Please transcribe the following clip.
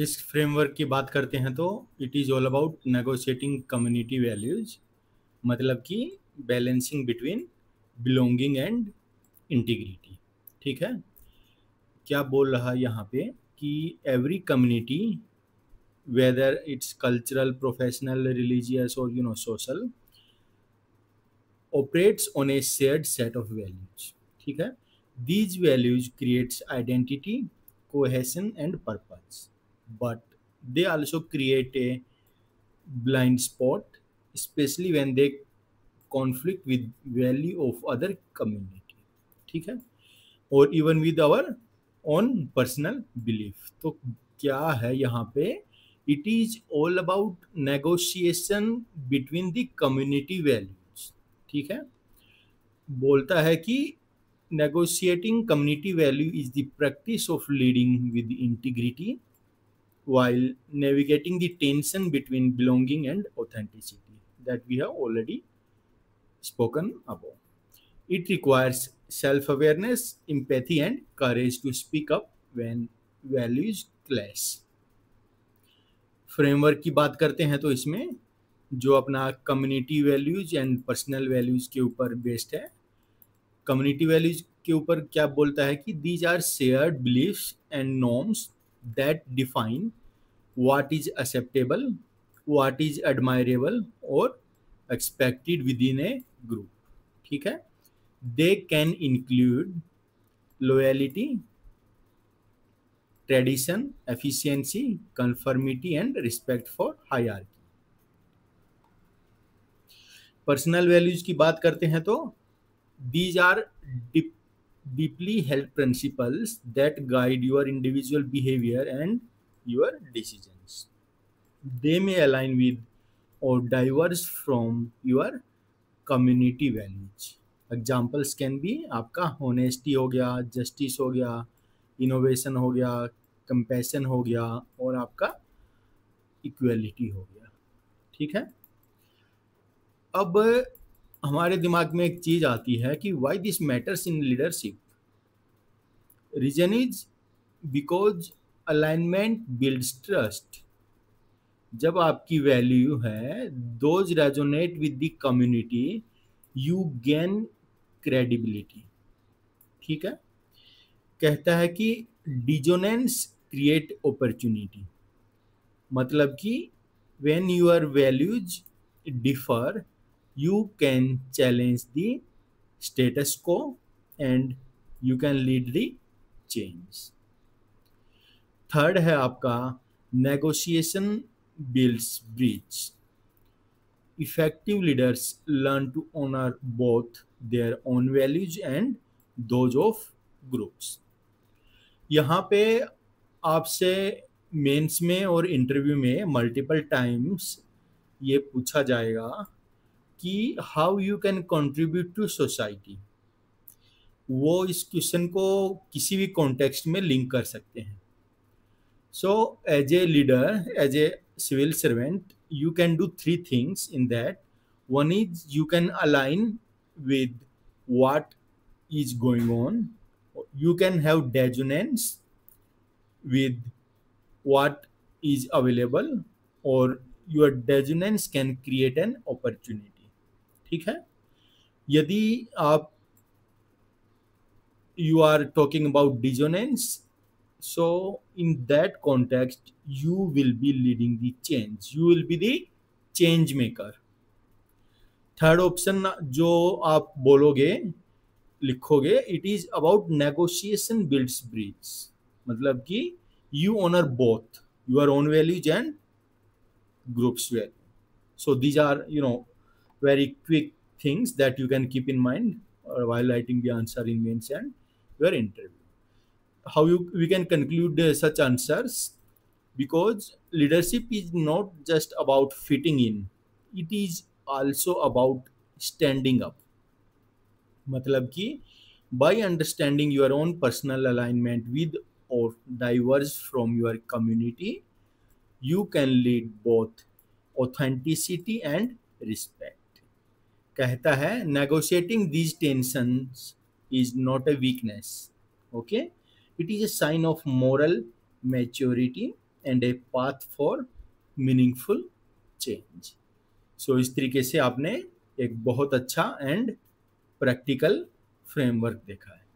इस फ्रेमवर्क की बात करते हैं तो it is all about negotiating community values, मतलब कि balancing between belonging and integrity. ठीक है, क्या बोल रहा है यहाँ पे कि every community, whether it's cultural, professional, religious और social, operates on a shared set of values. ठीक है, these values creates identity, cohesion and purpose, but they also create a blind spot, especially when they conflict with value of other community. ठीक है, और even with our own personal belief. तो क्या है यहाँ पे, it is all about negotiation between the community values. ठीक है, बोलता है कि negotiating community value is the practice of leading with integrity while navigating the tension between belonging and authenticity that we have already spoken about. It requires self-awareness, empathy and courage to speak up when values clash. Framework की बात करते हैं तो इसमें जो अपना community values and personal values के ऊपर बेस्ड है। कम्युनिटी वैल्यूज के ऊपर क्या बोलता है कि these are shared beliefs and norms that define what is acceptable, what is admirable और expected within a group. ठीक है, they can include loyalty, tradition, efficiency, conformity and respect for hierarchy. Personal values की बात करते हैं तो these are deeply held principles that guide your individual behavior and your decisions. They may align with or diverge from your community values. Examples can be आपका honesty हो गया, justice हो गया, innovation हो गया, compassion हो गया और आपका equality हो गया। ठीक है, अब हमारे दिमाग में एक चीज आती है कि why this matters in leadership. Reason is because alignment builds trust. जब आपकी वैल्यू है those resonate with the community, you gain credibility. ठीक है, कहता है कि डिजोनेंस क्रिएट अपॉर्चुनिटी, मतलब कि when your values differ you can challenge the status quo and you can lead the change. Third है आपका negotiation builds bridge. Effective leaders learn to honor both their own values and those of groups. यहाँ पे आपसे mains में और interview में multiple times ये पूछा जाएगा कि how you can contribute to society. वो इस क्वेश्चन को किसी भी कॉन्टेक्स्ट में लिंक कर सकते हैं। So as a leader, as a civil servant, you can do three things in that. One is you can align with what is going on, you can have dissonance with what is available और your dissonance can create an opportunity. ठीक है, यदि आप you are talking about dissonance, so in that context you will be leading the change, you will be the change maker. Third option जो आप बोलोगे, लिखोगे, it is about negotiation builds bridge, मतलब कि you honor both your own values and groups value. So these are very quick things that you can keep in mind while writing the answer in mains and your interview. How we can conclude such answers, because leadership is not just about fitting in, it is also about standing up। मतलब कि by understanding your own personal alignment with or diverge from your community, you can lead both authenticity and respect। कहता है negotiating these tensions is not a weakness, okay, it is a sign of moral maturity and a path for meaningful change. So इस तरीके से आपने एक बहुत अच्छा and practical framework देखा है।